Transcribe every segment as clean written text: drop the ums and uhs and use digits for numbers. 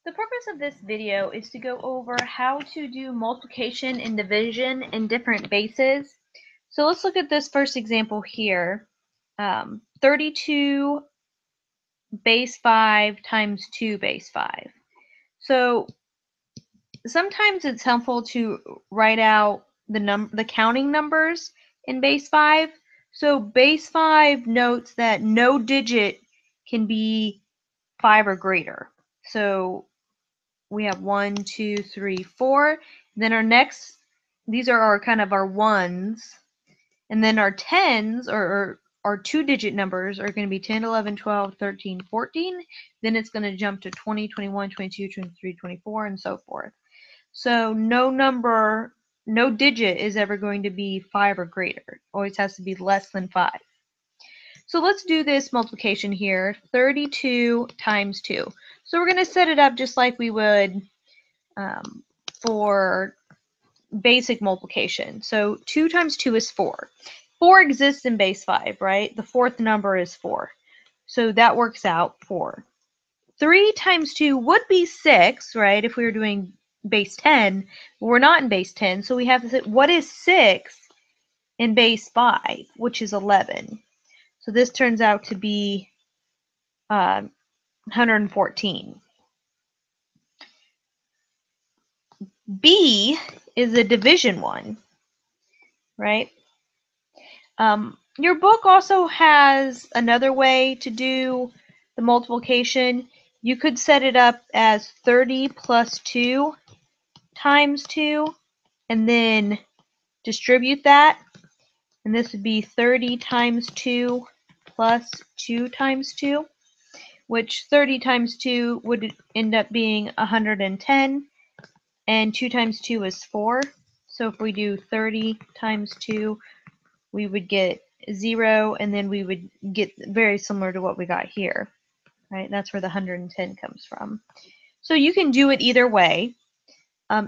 The purpose of this video is to go over how to do multiplication and division in different bases. So let's look at this first example here. 32 base 5 times 2 base 5. So sometimes it's helpful to write out the counting numbers in base 5. So base 5 notes that no digit can be 5 or greater. So we have 1, 2, 3, 4. Then our next, these are our kind of our ones. And then our tens, or our two-digit numbers, are going to be 10, 11, 12, 13, 14. Then it's going to jump to 20, 21, 22, 23, 24, and so forth. So no digit is ever going to be 5 or greater. It always has to be less than 5. So let's do this multiplication here, 32 times 2. So we're going to set it up just like we would for basic multiplication. So 2 times 2 is 4. 4 exists in base 5, right? The fourth number is 4. So that works out 4. 3 times 2 would be 6, right? If we were doing base 10, but we're not in base 10. So we have to say, what is 6 in base 5, which is 11? So this turns out to be 114. B is a division one, right? Your book also has another way to do the multiplication. You could set it up as 30 plus 2 times 2 and then distribute that. And this would be 30 times 2 plus 2 times 2, which 30 times 2 would end up being 110, and 2 times 2 is 4. So if we do 30 times 2, we would get 0, and then we would get very similar to what we got here, right? That's where the 110 comes from. So you can do it either way.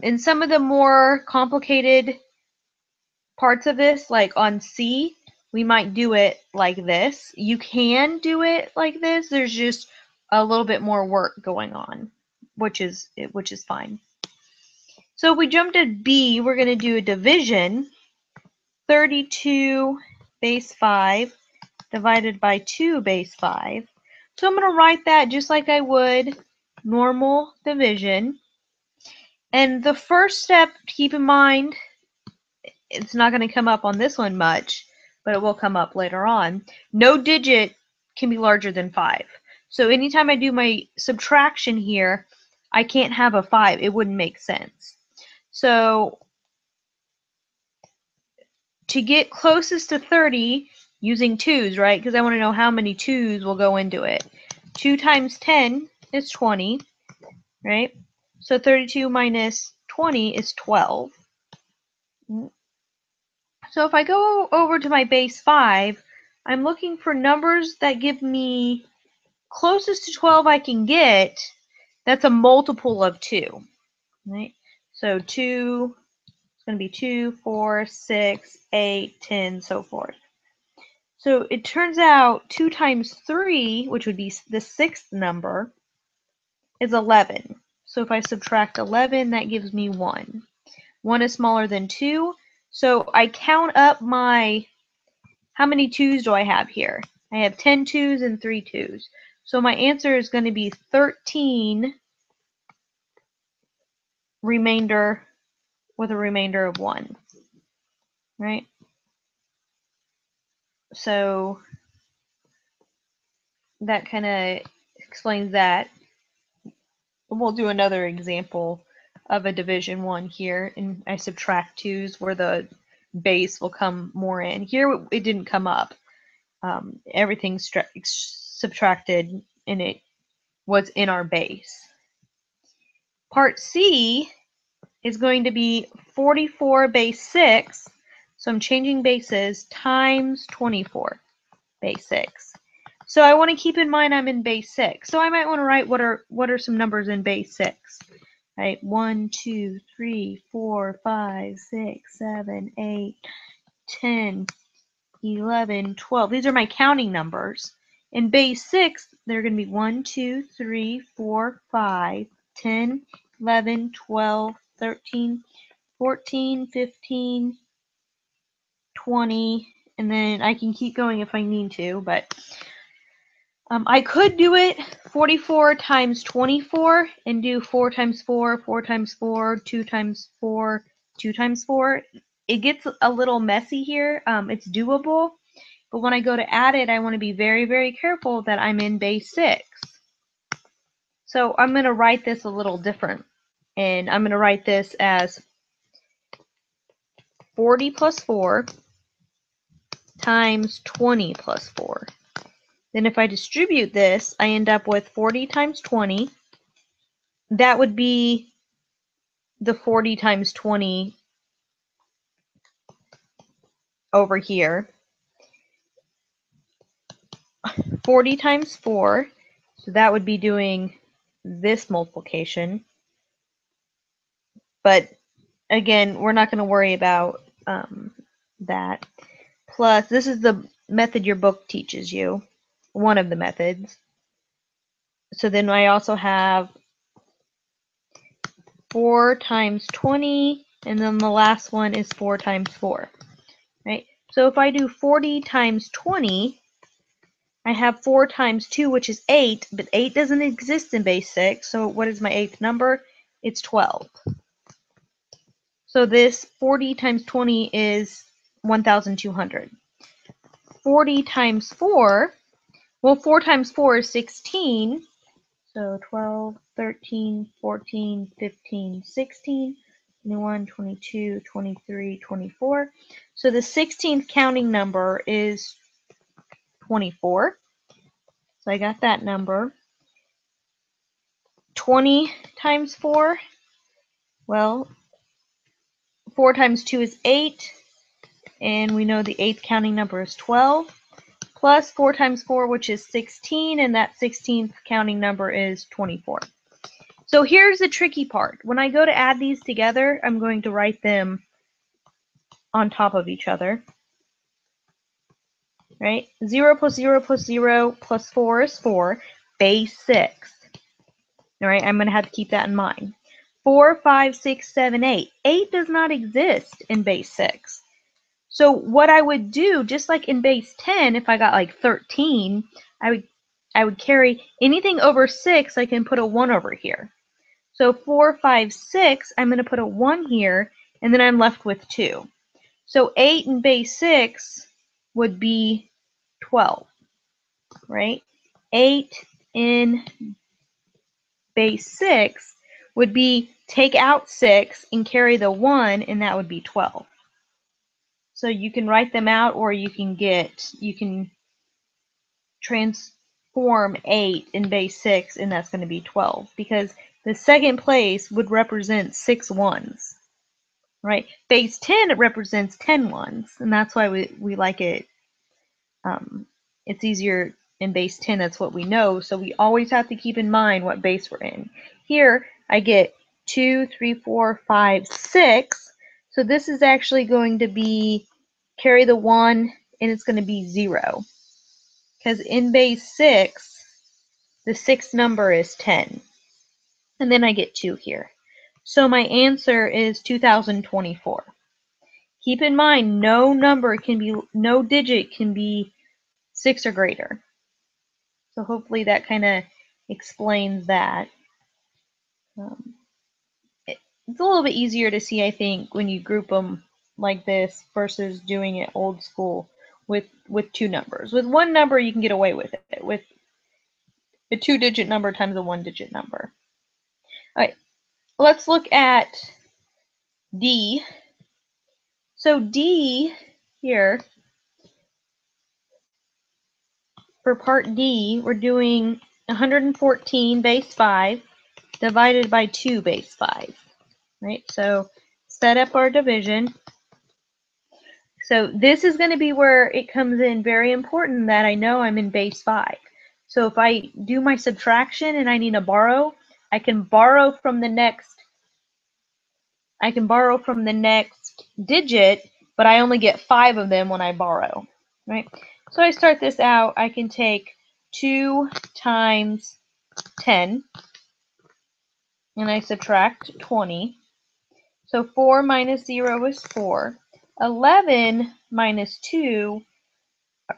In some of the more complicated parts of this, like on C, we might do it like this. You can do it like this. There's just a little bit more work going on, which is fine. So if we jump to B, we're going to do a division. 32 base 5 divided by 2 base 5. So I'm going to write that just like I would normal division. And the first step, keep in mind, it's not going to come up on this one much, but it will come up later on. No digit can be larger than 5. So anytime I do my subtraction here, I can't have a 5. It wouldn't make sense. So to get closest to 30, using 2's, right? Because I want to know how many 2's will go into it. 2 times 10 is 20, right? So 32 minus 20 is 12. So if I go over to my base 5, I'm looking for numbers that give me closest to 12 I can get. That's a multiple of 2, right? So 2 is going to be 2, 4, 6, 8, 10, so forth. So it turns out 2 times 3, which would be the sixth number, is 11. So if I subtract 11, that gives me 1. 1 is smaller than 2. So I count up how many 2's do I have here? I have 10 2's and 3 2's. So my answer is going to be 13 remainder with a remainder of 1, right? So that kind of explains that. We'll do another example of a division 1 here, and I subtract 2's where the base will come more in. Here it didn't come up. Everything's subtracted and it was in our base. Part C is going to be 44 base 6, so I'm changing bases, times 24 base 6. So I want to keep in mind I'm in base 6. So I might want to write what are some numbers in base 6. Right? 1, 2, 3, 4, 5, 6, 7, 8, 10, 11, 12. These are my counting numbers. In base 6, they're going to be 1, 2, 3, 4, 5, 10, 11, 12, 13, 14, 15, 20, and then I can keep going if I need to, but I could do it 44 times 24 and do 4 times 4, 4 times 4, 2 times 4, 2 times 4. It gets a little messy here. It's doable, but when I go to add it, I want to be very, very careful that I'm in base 6. So I'm going to write this a little different, and I'm going to write this as 40 plus 4 times 20 plus 4. Then if I distribute this, I end up with 40 times 20. That would be the 40 times 20 over here. 40 times 4, so that would be doing this multiplication. But again, we're not going to worry about that. Plus, this is the method your book teaches you, one of the methods. So then I also have 4 times 20, and then the last one is 4 times 4, right? So if I do 40 times 20, I have 4 times 2, which is 8, but 8 doesn't exist in base 6, so what is my 8th number? It's 12. So this 40 times 20 is 1,200. 40 times 4, well, 4 times 4 is 16, so 12, 13, 14, 15, 16, 21, 22, 23, 24. So the 16th counting number is 24. So I got that number. 20 times 4, well, 4 times 2 is 8, and we know the 8th counting number is 12, plus 4 times 4, which is 16, and that 16th counting number is 24. So here's the tricky part. When I go to add these together, I'm going to write them on top of each other, right? 0 plus 0 plus 0 plus 4 is 4, base 6. All right, I'm going to have to keep that in mind. 4, 5, 6, 7, 8. 8 does not exist in base 6. So what I would do, just like in base 10, if I got like 13, I would carry anything over 6, I can put a 1 over here. So 4, 5, 6, I'm going to put a 1 here, and then I'm left with 2. So 8 in base 6 would be 12, right? 8 in base 6 would be take out 6 and carry the 1, and that would be 12. So you can write them out, or you can transform 8 in base 6, and that's going to be 12, because the second place would represent 6 ones, right? Base 10, it represents 10 ones, and that's why we like it. It's easier in base 10, that's what we know, so we always have to keep in mind what base we're in. Here, I get 2, 3, 4, 5, 6, so this is actually going to be, carry the 1, and it's going to be 0. Because in base 6, the 6th number is 10. And then I get 2 here. So my answer is 2024. Keep in mind, no digit can be 6 or greater. So hopefully that kind of explains that. It's a little bit easier to see, I think, when you group them like this versus doing it old school with 2 numbers. With 1 number, you can get away with it. With a 2-digit number times a 1-digit number. All right, let's look at D. So D here, for part D, we're doing 114 base 5 divided by 2 base 5. Right, so set up our division. So this is going to be where it comes in very important that I know I'm in base 5. So if I do my subtraction and I need to borrow, I can borrow from the next digit, but I only get 5 of them when I borrow, right? So I start this out, I can take 2 times 10, and I subtract 20. So 4 minus 0 is 4. 11 minus 2,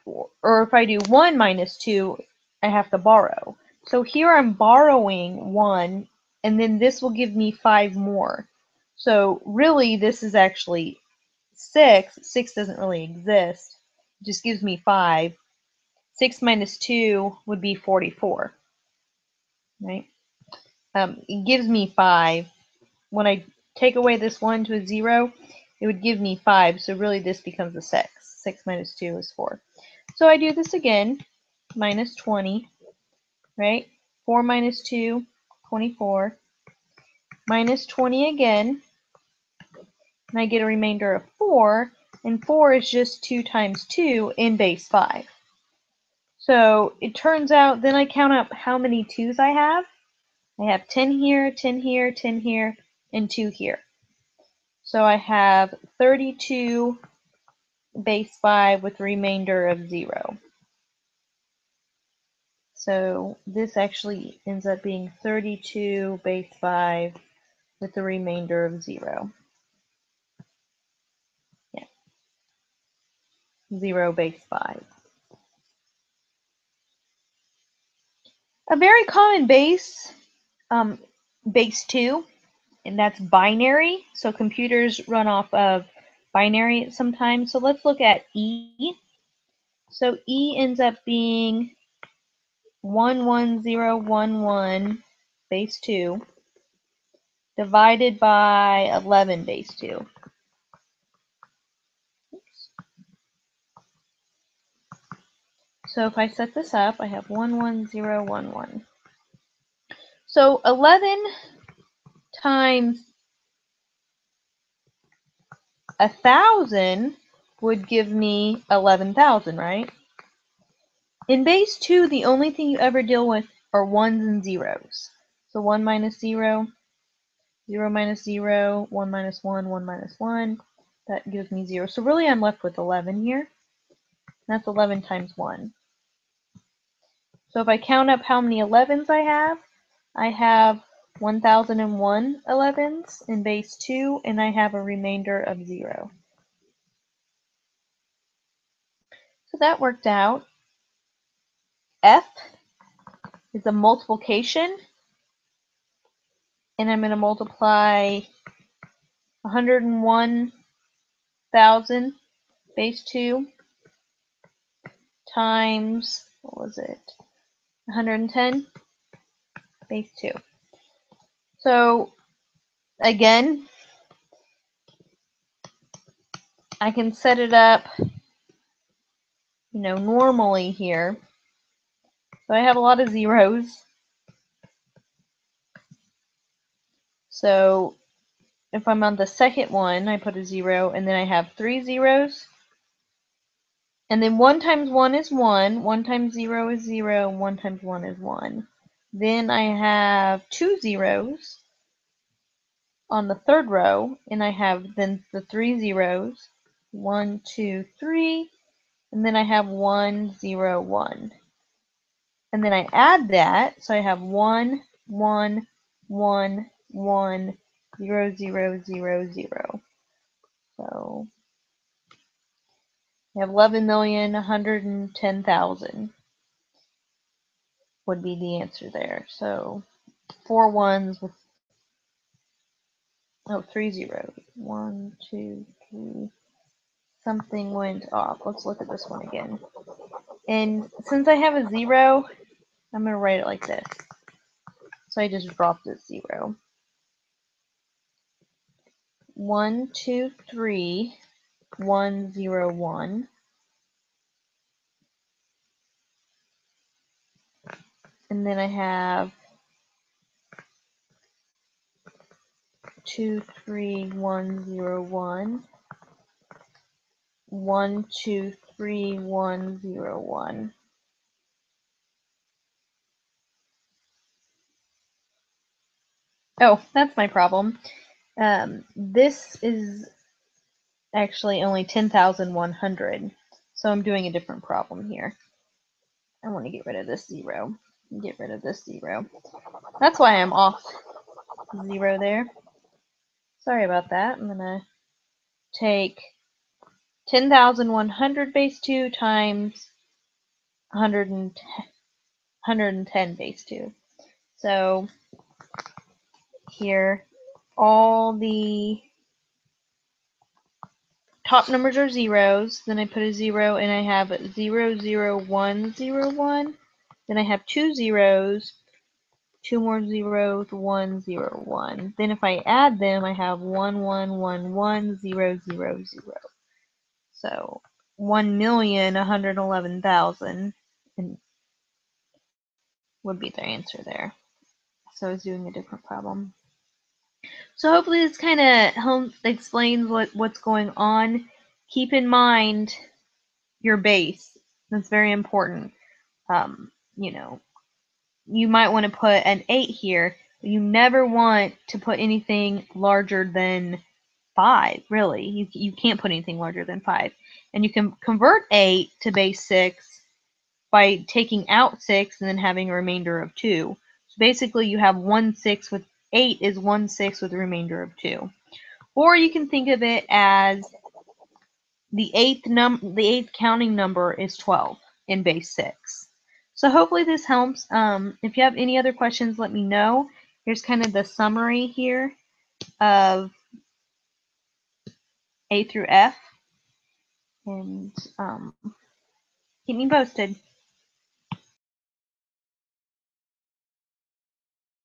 or if I do 1 minus 2, I have to borrow. So here I'm borrowing 1, and then this will give me 5 more. So really this is actually 6. 6 doesn't really exist. It just gives me 5. 6 minus 2 would be 44. Right? It gives me 5. When I take away this 1 to a 0, it would give me 5. So really this becomes a 6. 6 minus 2 is 4. So I do this again. Minus 20. Right? 4 minus 2, 24. Minus 20 again. And I get a remainder of 4. And 4 is just 2 times 2 in base 5. So it turns out, then I count up how many 2's I have. I have 10 here, 10 here, 10 here, and 2 here. So I have 32 base 5 with a remainder of 0. So this actually ends up being 32 base 5 with a remainder of 0. Yeah, 0 base 5. A very common base, base 2, and that's binary. So computers run off of binary sometimes. So let's look at E. So E ends up being 11011 base 2 divided by 11 base 2. So if I set this up, I have 11011. So 11 times 1,000 would give me 11,000, right? In base 2, the only thing you ever deal with are ones and zeros. So 1 minus 0, 0 minus 0, 1 minus 1, 1 minus 1. That gives me 0. So really I'm left with 11 here. That's 11 times 1. So if I count up how many 11s I have 1,001 11s in base 2, and I have a remainder of 0. So that worked out. F is a multiplication, and I'm going to multiply 101,000 base 2 times, what was it, 110 base 2. So again, I can set it up, normally here. So I have a lot of zeros. So if I'm on the second one, I put a 0, and then I have 3 zeros. And then 1 times 1 is 1, 1 times 0 is 0, 1 times 1 is 1. Then I have 2 zeros on the third row, and I have then the 3 zeros, 1, 2, 3, and then I have 1, 0, 1. And then I add that, so I have 1, 1, 1, 1, 0, 0, 0, 0. So I have 11,110,000 would be the answer there. So 4 ones with, 3 zeros. 1, 2, 3. Something went off. Let's look at this one again. And since I have a 0, I'm going to write it like this. So I just dropped this 0. 1, 2, 3, 1, 0, 1. And then I have 2, 3, 1, 0, 1. 1, 2, 3, 1, 0, 1. Oh, that's my problem. This is actually only 10,100. So I'm doing a different problem here. I want to get rid of this 0. Get rid of this 0. That's why I'm off 0 there. Sorry about that. I'm going to take 10,100 base 2 times 110 base 2. So here, all the top numbers are zeros. Then I put a 0 and I have 0, 0, 1, 0, 1. Then I have 2 zeros, 2 more zeros, 1, 0, 1. Then if I add them, I have 1, 1, 1, 1, 0, 0, 0. So 1,111,000 would be the answer there. So I was doing a different problem. So hopefully this kind of explains what's going on. Keep in mind your base. That's very important. You know, you might want to put an 8 here, but you never want to put anything larger than 5, really. You can't put anything larger than 5. And you can convert 8 to base 6 by taking out 6 and then having a remainder of 2. So basically you have 1 6 with 8 is 1 6 with a remainder of 2. Or you can think of it as the eighth counting number is 12 in base 6. So hopefully this helps. If you have any other questions, let me know. Here's kind of the summary here of A through F. And keep me posted.